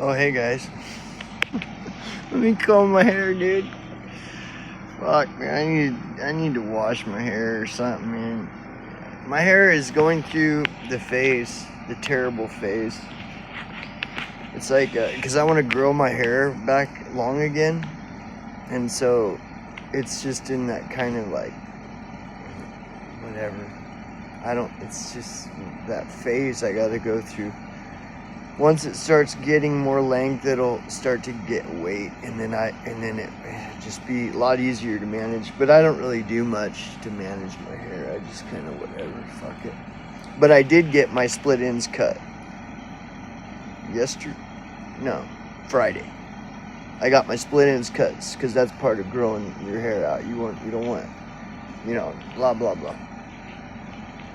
Oh, hey guys. Let me comb my hair, dude. Fuck, man. I need to wash my hair or something, man. My hair is going through the phase, the terrible phase. It's like, because I want to grow my hair back long again. And so it's just in that kind of like, whatever. It's just that phase I gotta go through. Once it starts getting more length, it'll start to get weight, and then it just be a lot easier to manage. But I don't really do much to manage my hair. I just kind of whatever, fuck it. But I did get my split ends cut Friday. I got my split ends cuts because that's part of growing your hair out. You don't want, blah blah blah.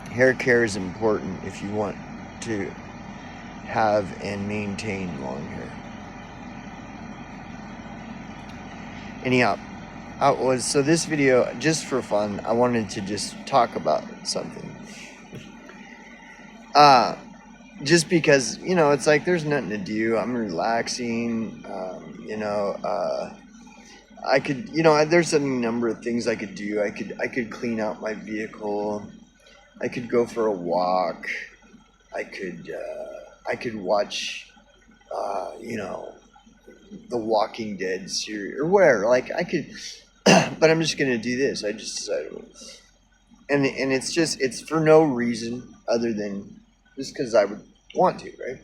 Hair care is important if you want to have and maintain long hair. Anyhow, so this video, just for fun, I wanted to just talk about something. Just because, it's like there's nothing to do. I'm relaxing. I could, there's a number of things I could do. I could clean out my vehicle. I could go for a walk. I could watch, The Walking Dead series or whatever. Like I could, but I'm just gonna do this. I just decided, and it's for no reason other than just because I would want to, right?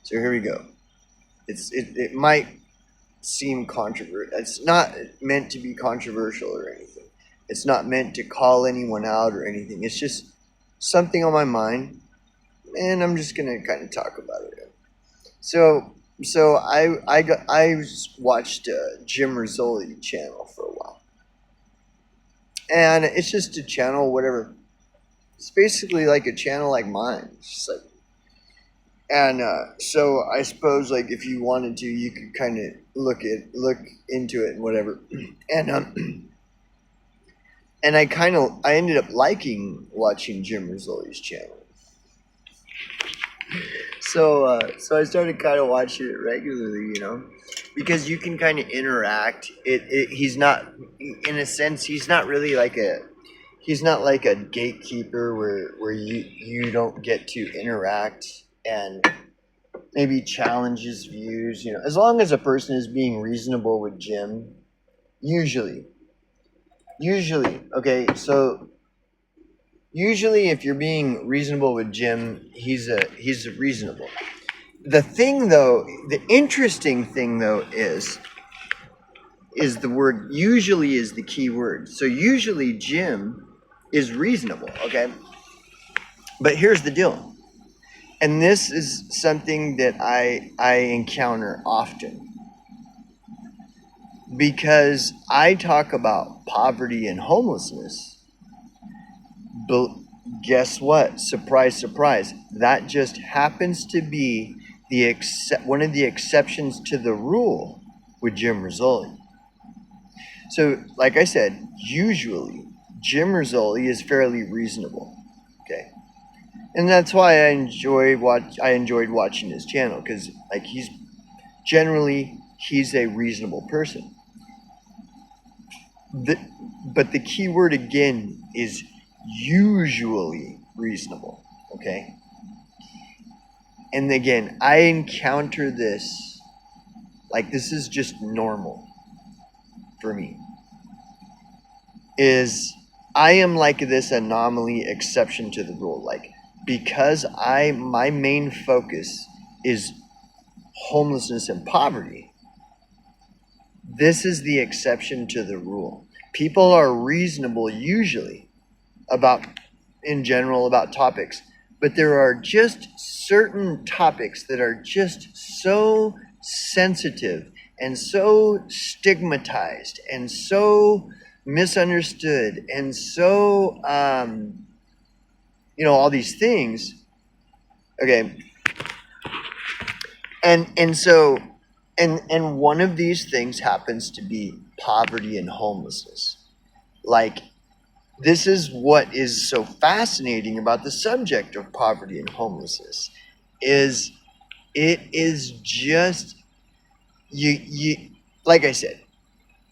So here we go. It might seem controversial. It's not meant to be controversial or anything. It's not meant to call anyone out or anything. It's just something on my mind. And I'm just gonna kind of talk about it. So I watched Jim Rizzoli channel for a while, and it's just a channel, whatever. It's basically like a channel like mine. It's just like, and so I suppose like if you wanted to, you could kind of look into it and whatever, and and I ended up liking watching Jim Rizzoli's channel. So I started kind of watching it regularly, because you can kind of interact. He's not, in a sense, he's not like a gatekeeper where you don't get to interact and maybe challenge his views, as long as a person is being reasonable with Jim, usually, okay, so usually if you're being reasonable with Jim, he's reasonable. The interesting thing though is the word usually is the key word. So usually Jim is reasonable, okay? But here's the deal. And this is something that I encounter often. Because I talk about poverty and homelessness. But guess what? Surprise, surprise. That just happens to be one of the exceptions to the rule with Jim Rizzoli. So, like I said, usually Jim Rizzoli is fairly reasonable. Okay, and that's why I enjoyed watching his channel, because like he's a reasonable person. But the key word again is usually reasonable, okay? And again, I encounter this, like this is just normal for me, is I am like this anomaly exception to the rule. Like, because my main focus is homelessness and poverty, this is the exception to the rule. People are reasonable usually in general about topics, but there are just certain topics that are just so sensitive and so stigmatized and so misunderstood and so all these things, okay, and so one of these things happens to be poverty and homelessness. Like, this is what is so fascinating about the subject of poverty and homelessness, is It is just you like I said,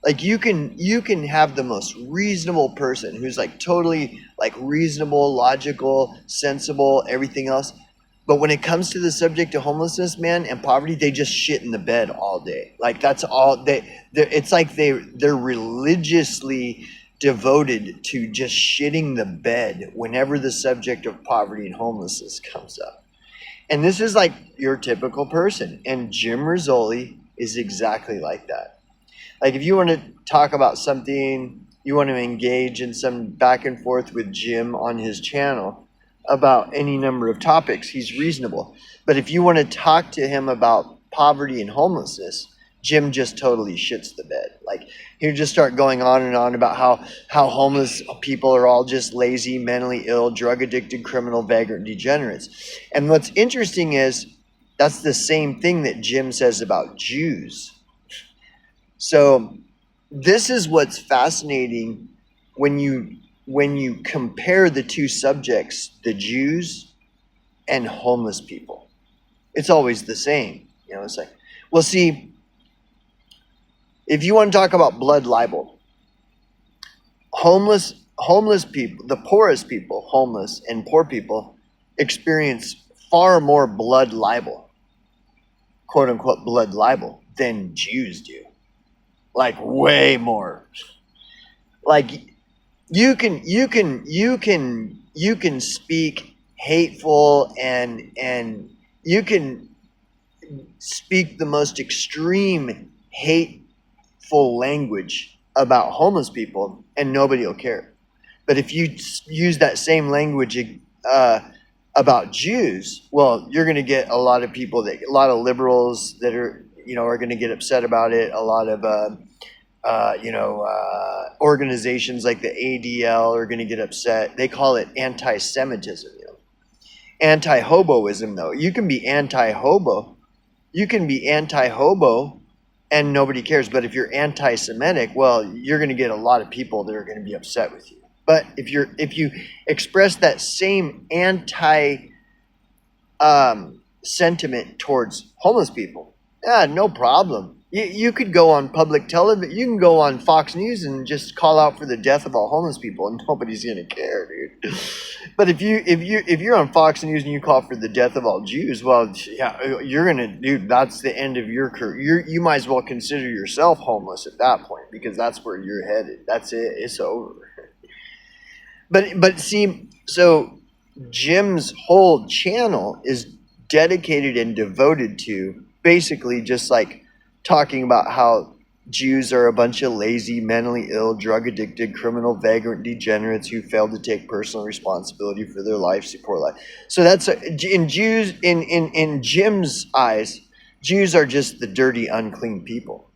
like you can have the most reasonable person who's like totally like reasonable, logical, sensible, everything else. But when it comes to the subject of homelessness, man, and poverty, they just shit in the bed all day. Like that's all it's like they're religiously devoted to just shitting the bed whenever the subject of poverty and homelessness comes up. And this is like your typical person. And Jim Rizzoli is exactly like that. Like if you want to talk about something, you want to engage in some back and forth with Jim on his channel about any number of topics, he's reasonable. But if you want to talk to him about poverty and homelessness, Jim just totally shits the bed. Like he'll just start going on and on about how homeless people are all just lazy, mentally ill, drug addicted, criminal, vagrant degenerates. And what's interesting is that's the same thing that Jim says about Jews. So this is what's fascinating when you compare the two subjects, the Jews and homeless people. It's always the same. You know, it's like, well, see, if you want to talk about blood libel, homeless people, the poorest people, homeless and poor people, experience far more blood libel, quote unquote blood libel, than Jews do. Like way more. Like you can speak hateful and you can speak the most extreme hateful language about homeless people and nobody will care. But if you use that same language about Jews, well, you're going to get a lot of people a lot of liberals that are going to get upset about it. A lot of organizations like the ADL are going to get upset. They call it anti-Semitism. Anti-hoboism, though. You can be anti-hobo. You can be anti-hobo and nobody cares. But if you're anti-Semitic, well, you're going to get a lot of people that are going to be upset with you. But if you express that same anti sentiment towards homeless people, no problem. You could go on public television. You can go on Fox News and just call out for the death of all homeless people, and nobody's gonna care, dude. But if you're on Fox News and you call for the death of all Jews, well, yeah, you're gonna, dude. That's the end of your career. You might as well consider yourself homeless at that point because that's where you're headed. That's it. It's over. But see, so Jim's whole channel is dedicated and devoted to basically just like talking about how Jews are a bunch of lazy, mentally ill, drug addicted, criminal, vagrant degenerates who fail to take personal responsibility for their life, support life. So that's in Jim's eyes, Jews are just the dirty, unclean people.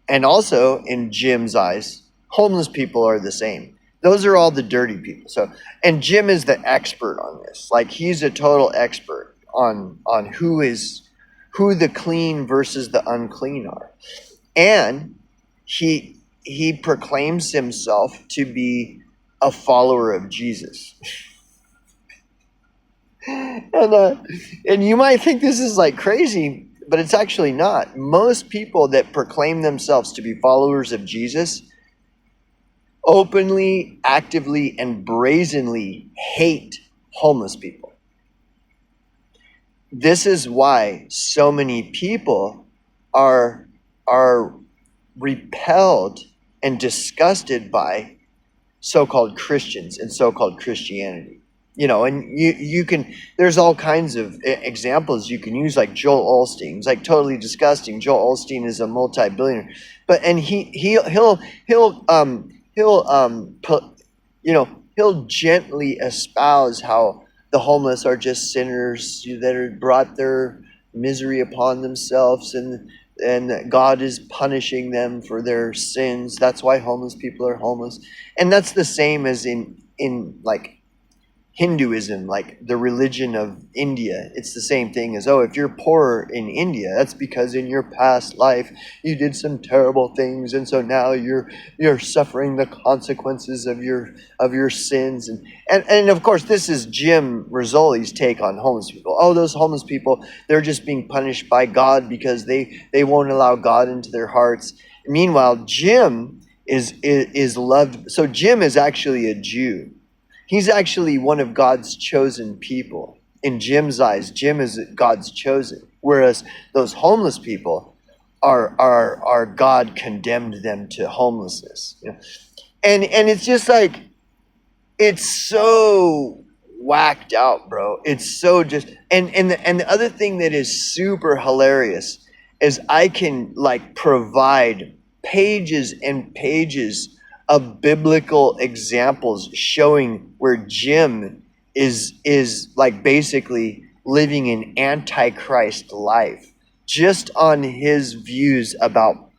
And also in Jim's eyes, homeless people are the same. Those are all the dirty people. So, and Jim is the expert on this. Like he's a total expert on who the clean versus the unclean are. And he proclaims himself to be a follower of Jesus. And you might think this is like crazy, but it's actually not. Most people that proclaim themselves to be followers of Jesus openly, actively, and brazenly hate homeless people. This is why so many people are repelled and disgusted by so-called Christians and so-called Christianity. And you can, there's all kinds of examples you can use, like Joel Osteen. It's like totally disgusting. Joel Osteen is a multi-billionaire, he'll gently espouse how the homeless are just sinners that have brought their misery upon themselves and God is punishing them for their sins. That's why homeless people are homeless. And that's the same as in like Hinduism, like the religion of India. It's the same thing as, oh, if you're poor in India, that's because in your past life you did some terrible things, and so now you're suffering the consequences of your sins. And of course, this is Jim Rizzoli's take on homeless people. Oh, those homeless people, they're just being punished by God because they won't allow God into their hearts. Meanwhile, Jim is loved. So Jim is actually a Jew. He's actually one of God's chosen people. In Jim's eyes, Jim is God's chosen, whereas those homeless people are God condemned them to homelessness. You know? And it's just like, it's so whacked out, bro. It's so just, and the other thing that is super hilarious is I can like provide pages and pages of biblical examples showing where Jim is like basically living an antichrist life just on his views about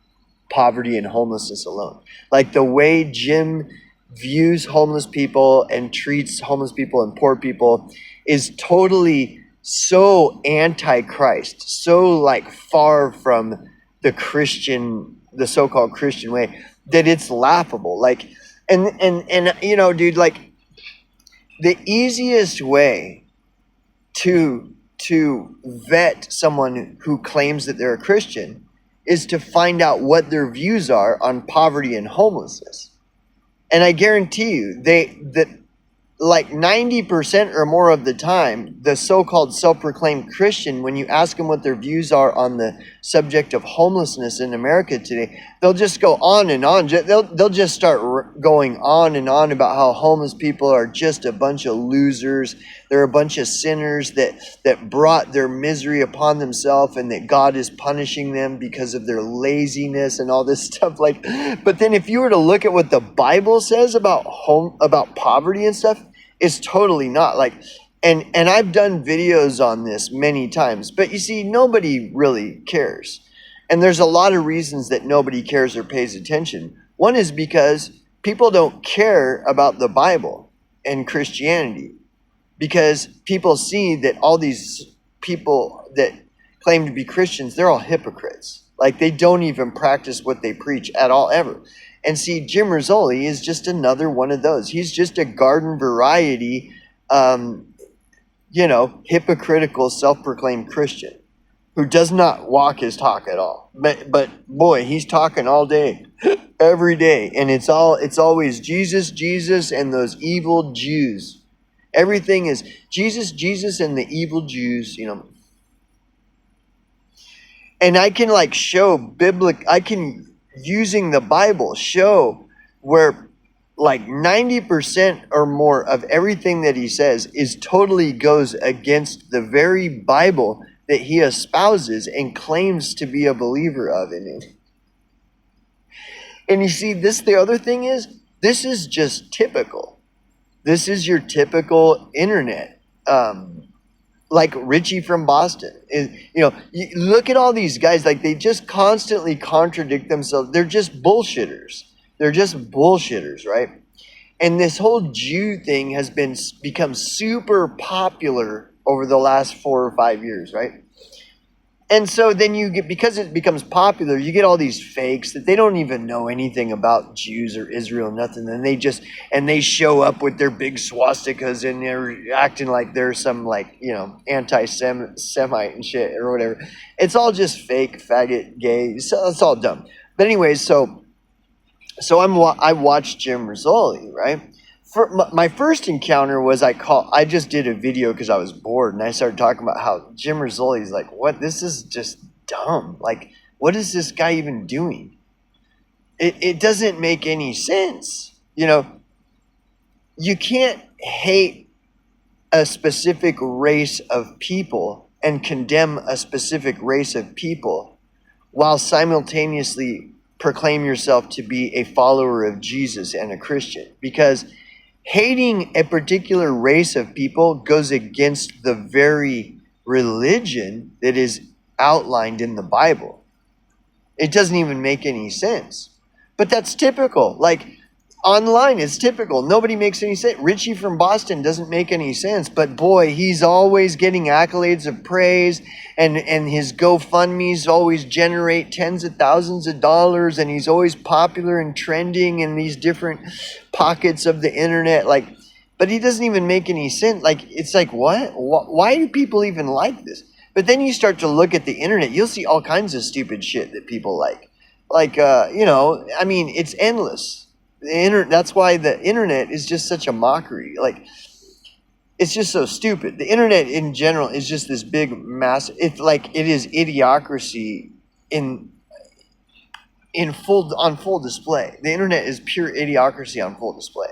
poverty and homelessness alone. Like the way Jim views homeless people and treats homeless people and poor people is totally so antichrist, so like far from the so-called Christian way, that it's laughable. Like, and you know, dude, like the easiest way to vet someone who claims that they're a Christian is to find out what their views are on poverty and homelessness. And I guarantee you, that like 90% or more of the time, the so-called self-proclaimed Christian, when you ask them what their views are on the subject of homelessness in America today, they'll just go on and on. They'll just start going on and on about how homeless people are just a bunch of losers. They're a bunch of sinners that brought their misery upon themselves, and that God is punishing them because of their laziness and all this stuff. Like, but then if you were to look at what the Bible says about poverty and stuff, it's totally not. Like, and I've done videos on this many times, but you see, nobody really cares. And there's a lot of reasons that nobody cares or pays attention. One is because people don't care about the Bible and Christianity, because people see that all these people that claim to be Christians, they're all hypocrites. Like, they don't even practice what they preach at all, ever. And see, Jim Rizzoli is just another one of those. He's just a garden variety, hypocritical, self-proclaimed Christian who does not walk his talk at all. But boy, he's talking all day, every day, and it's always Jesus, Jesus, and those evil Jews. Everything is Jesus, Jesus, and the evil Jews. You know. And I can like show using the Bible, show where like 90% or more of everything that he says is totally goes against the very Bible that he espouses and claims to be a believer of in it. And you see, the other thing is, this is just typical. This is your typical internet. Like Richie from Boston. You look at all these guys, like they just constantly contradict themselves. They're just bullshitters. Right? And this whole Jew thing has become super popular over the last 4 or 5 years, right? And so then because it becomes popular, you get all these fakes that they don't even know anything about Jews or Israel, nothing. And they show up with their big swastikas and they're acting like they're some anti-Semite and shit or whatever. It's all just fake, faggot, gay. So it's all dumb. But anyways, so I watched Jim Rizzoli, right? My first encounter was I just did a video because I was bored, and I started talking about how Jim Rizzoli is like, what? This is just dumb. Like, what is this guy even doing? It doesn't make any sense. You can't hate a specific race of people and condemn a specific race of people while simultaneously proclaim yourself to be a follower of Jesus and a Christian, because hating a particular race of people goes against the very religion that is outlined in the Bible. It doesn't even make any sense. But that's typical. Like, online is typical. Nobody makes any sense. Richie from Boston doesn't make any sense, but boy, he's always getting accolades of praise, and his GoFundMe's always generate tens of thousands of dollars, and he's always popular and trending in these different pockets of the internet. Like, but he doesn't even make any sense. Like, it's like, what? Why do people even like this? But then you start to look at the internet, you'll see all kinds of stupid shit that people like. Like, I mean, it's endless. That's why the internet is just such a mockery. Like, it's just so stupid. The internet in general is just this big mass. It's like it is idiocracy on full display. The internet is pure idiocracy on full display.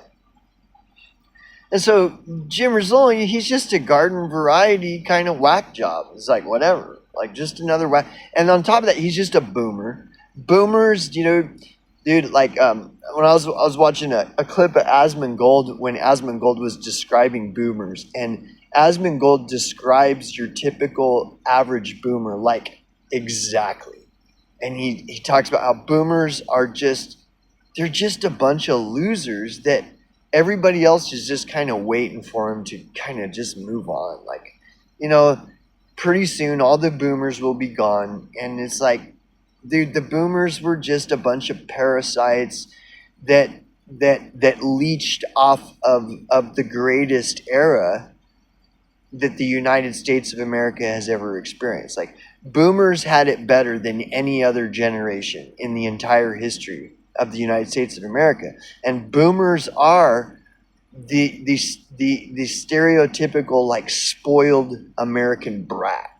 And so Jim Rizzoli, he's just a garden variety kind of whack job. It's like, whatever, like just another whack. And on top of that, he's just a boomer. Boomers, dude, like when I was watching a clip of Asmongold when Asmongold was describing boomers, and Asmongold describes your typical average boomer like exactly. And he talks about how boomers are they're just a bunch of losers that everybody else is just kind of waiting for them to kind of just move on. Like, pretty soon all the boomers will be gone. And it's like, dude, the boomers were just a bunch of parasites that leached off of the greatest era that the United States of America has ever experienced. Like, boomers had it better than any other generation in the entire history of the United States of America. And boomers are the stereotypical, like, spoiled American brat.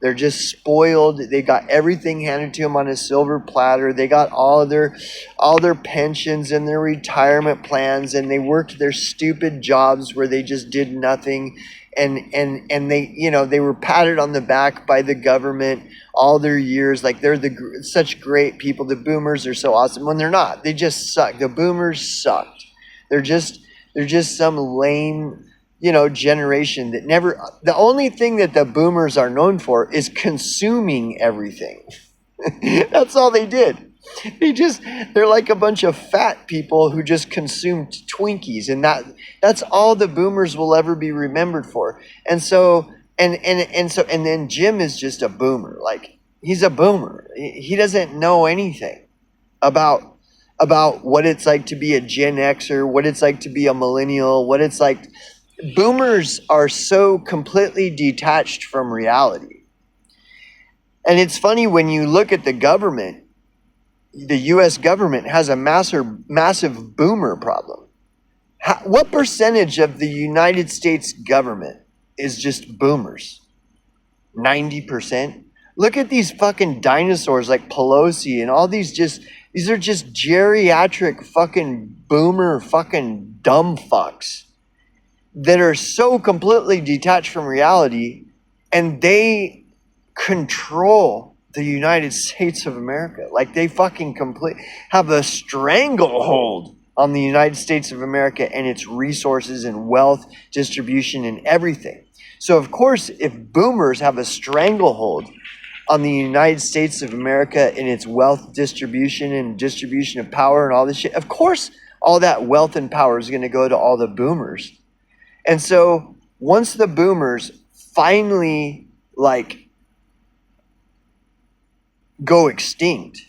They're just spoiled. They got everything handed to them on a silver platter. They got all their pensions and their retirement plans, and they worked their stupid jobs where they just did nothing. And they were patted on the back by the government all their years. Like, they're such great people. The boomers are so awesome when they're not. They just suck. The boomers sucked. They're just some lame, generation that never. The only thing that the boomers are known for is consuming everything. That's all they did. They're like a bunch of fat people who just consumed Twinkies, and that's all the boomers will ever be remembered for. And so then Jim is just a boomer. Like, he's a boomer. He doesn't know anything about what it's like to be a Gen Xer, what it's like to be a millennial, what it's like. Boomers are so completely detached from reality. And it's funny when you look at the government. The U.S. government has a massive boomer problem. What percentage of the United States government is just boomers? 90%? Look at these fucking dinosaurs like Pelosi and all these are just geriatric fucking boomer fucking dumb fucks that are so completely detached from reality, and they control the United States of America. Like, they fucking have a stranglehold on the United States of America and its resources and wealth distribution and everything. So of course, if boomers have a stranglehold on the United States of America and its wealth distribution and distribution of power and all this shit, of course all that wealth and power is going to go to all the boomers. And so once the boomers finally go extinct,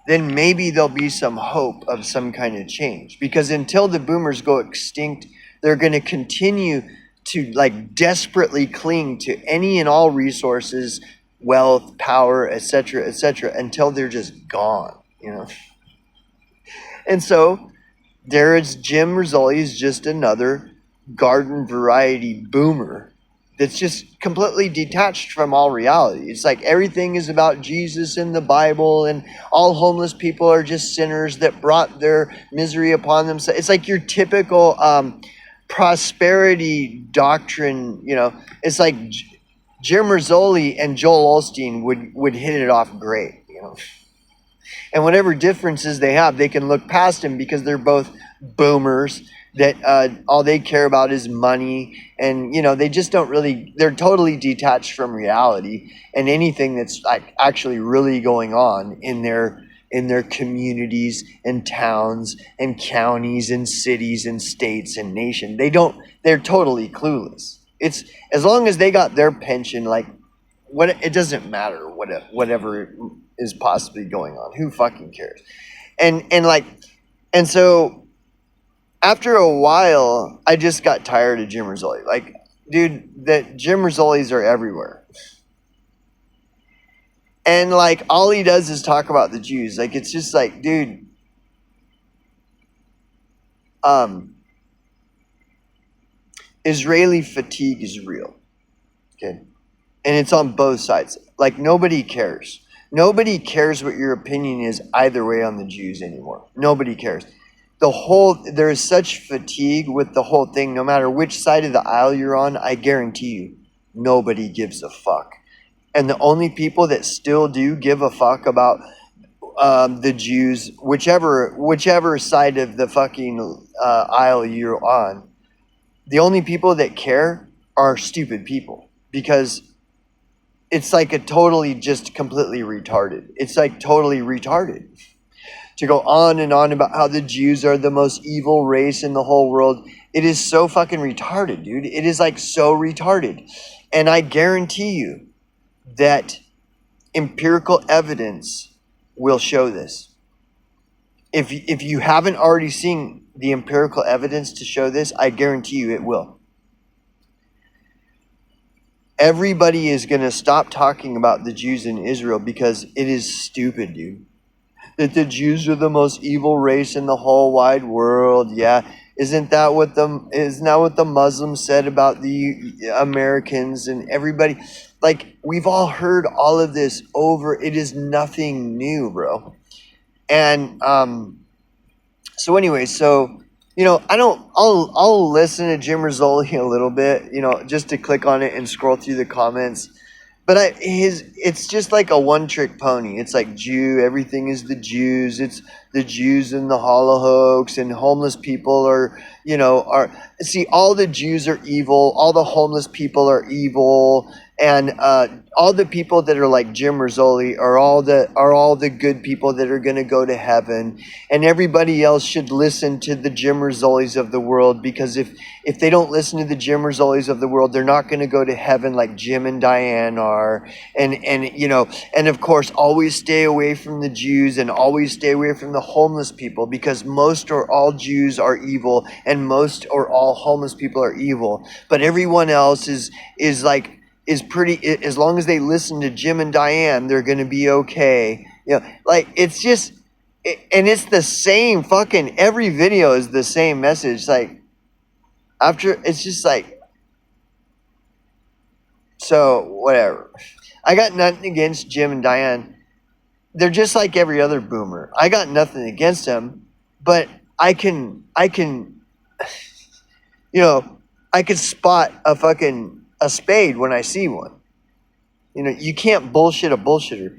then maybe there'll be some hope of some kind of change. Because until the boomers go extinct, they're going to continue to desperately cling to any and all resources, wealth, power, etc., until they're just gone, And so there is Jim Rizzoli, is just another garden variety boomer that's just completely detached from all reality. It's like everything is about Jesus and the Bible, and all homeless people are just sinners that brought their misery upon themselves. It's like your typical prosperity doctrine. It's like Jim Rizzoli and Joel Osteen would hit it off great. And whatever differences they have, they can look past them because they're both boomers that all they care about is money, and they just don't really. They're totally detached from reality and anything that's actually really going on in their in their communities and towns and counties and cities and states and nation. They're totally clueless. It's as long as they got their pension, like it doesn't matter whatever is possibly going on. Who fucking cares? And so after a while, I just got tired of Jim Rizzoli. Like, dude, that Jim Rizzolis are everywhere. And like all he does is talk about the Jews. Like it's just like, dude, Israeli fatigue is real. Okay. And it's on both sides. Like nobody cares. Nobody cares what your opinion is either way on the Jews anymore. Nobody cares. There is such fatigue with the whole thing, no matter which side of the aisle you're on, I guarantee you, nobody gives a fuck. And the only people that still do give a fuck about the Jews, whichever side of the fucking aisle you're on, the only people that care are stupid people, because it's like just completely retarded. It's like totally retarded to go on and on about how the Jews are the most evil race in the whole world. It is so fucking retarded, dude. It is like so retarded. And I guarantee you that empirical evidence will show this. If you haven't already seen the empirical evidence to show this, I guarantee you it will. Everybody is going to stop talking about the Jews in Israel because it is stupid, dude. That the Jews are the most evil race in the whole wide world. Yeah, isn't that what the Muslims said about the Americans and everybody? Like, we've all heard all of this over. It is nothing new, bro. And so anyway, I'll listen to Jim Rizzoli a little bit, just to click on it and scroll through the comments. But it's just like a one-trick pony. It's like everything is the Jews. It's the Jews and the Holocaust, and homeless people see, all the Jews are evil. All the homeless people are evil. And all the people that are like Jim Rizzoli are all the good people that are going to go to heaven. And everybody else should listen to the Jim Rizzolis of the world, because if they don't listen to the Jim Rizzolis of the world, they're not going to go to heaven like Jim and Diane are. And of course, always stay away from the Jews and always stay away from the homeless people, because most or all Jews are evil and most or all homeless people are evil. But everyone else is pretty, as long as they listen to Jim and Diane, they're going to be okay. It's just, and it's the same fucking, every video is the same message. Like, it's just like, so whatever. I got nothing against Jim and Diane. They're just like every other boomer. I got nothing against them, but I can spot a spade when I see one. You can't bullshit a bullshitter.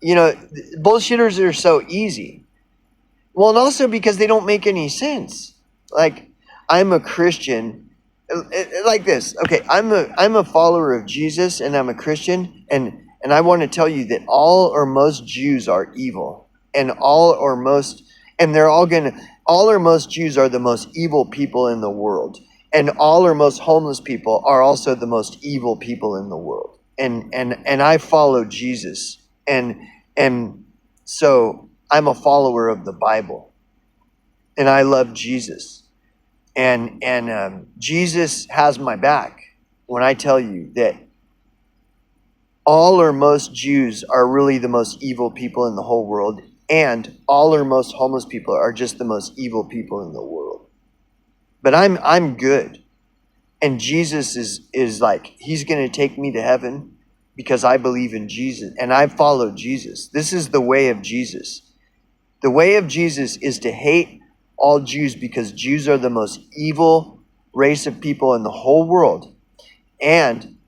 Bullshitters are so easy. Well, and also because they don't make any sense. Like, I'm a Christian. Like this. Okay, I'm a follower of Jesus, and I'm a Christian, and I want to tell you that all or most Jews are evil, and all or most Jews are the most evil people in the world. And all or most homeless people are also the most evil people in the world. And I follow Jesus. And so I'm a follower of the Bible. And I love Jesus. And Jesus has my back when I tell you that all or most Jews are really the most evil people in the whole world. And all or most homeless people are just the most evil people in the world. But I'm good. And Jesus is like, he's going to take me to heaven because I believe in Jesus and I follow Jesus. This is the way of Jesus. The way of Jesus is to hate all Jews because Jews are the most evil race of people in the whole world, and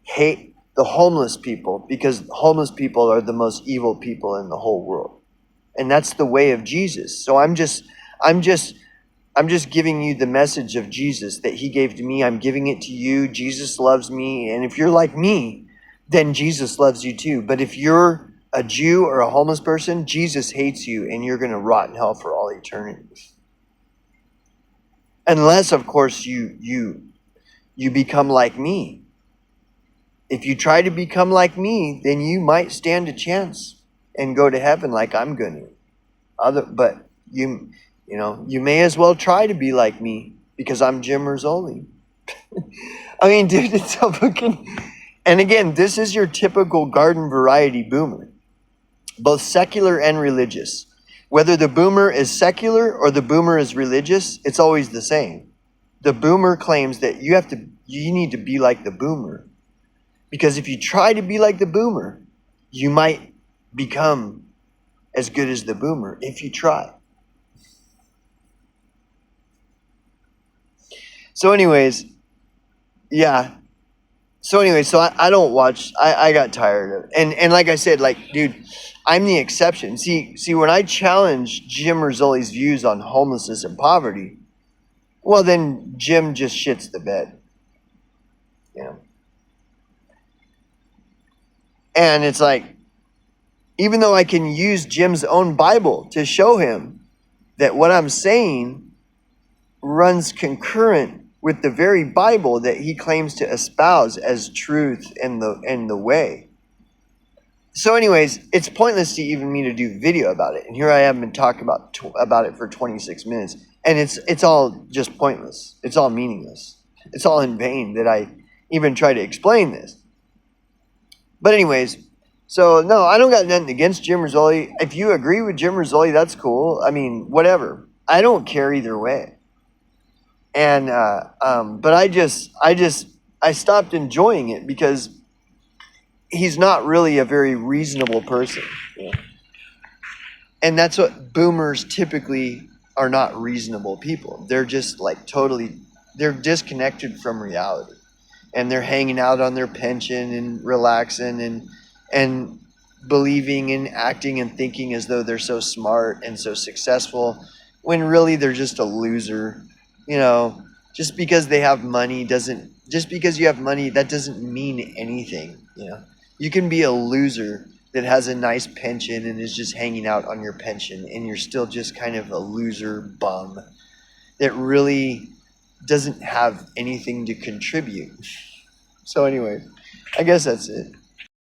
hate the homeless people because homeless people are the most evil people in the whole world. And that's the way of Jesus. So I'm just giving you the message of Jesus that he gave to me. I'm giving it to you. Jesus loves me. And if you're like me, then Jesus loves you too. But if you're a Jew or a homeless person, Jesus hates you and you're going to rot in hell for all eternity. Unless, of course, you become like me. If you try to become like me, then you might stand a chance and go to heaven like I'm going to. But you may as well try to be like me because I'm Jim Rizzoli. I mean, dude, it's so fucking... And again, this is your typical garden variety boomer, both secular and religious. Whether the boomer is secular or the boomer is religious, it's always the same. The boomer claims that you need to be like the boomer. Because if you try to be like the boomer, you might become as good as the boomer if you try. So anyways, yeah. So I don't watch. I got tired of it. And like I said, like, dude, I'm the exception. See, when I challenge Jim Rizzoli's views on homelessness and poverty, well, then Jim just shits the bed. You know? And it's like, even though I can use Jim's own Bible to show him that what I'm saying runs concurrent with the very Bible that he claims to espouse as truth and the way. So anyways, it's pointless to even me to do video about it. And here I have been talking about it for 26 minutes. And it's all just pointless. It's all meaningless. It's all in vain that I even try to explain this. But anyways, so no, I don't got nothing against Jim Rizzoli. If you agree with Jim Rizzoli, that's cool. I mean, whatever. I don't care either way. And but I stopped enjoying it because he's not really a very reasonable person. You know? And that's what boomers typically are, not reasonable people. They're just like they're disconnected from reality. And they're hanging out on their pension and relaxing and believing and acting and thinking as though they're so smart and so successful, when really they're just a loser. You know, just because they have money just because you have money, that doesn't mean anything. You know, you can be a loser that has a nice pension and is just hanging out on your pension, and you're still just kind of a loser bum that really doesn't have anything to contribute. So anyway, I guess that's it.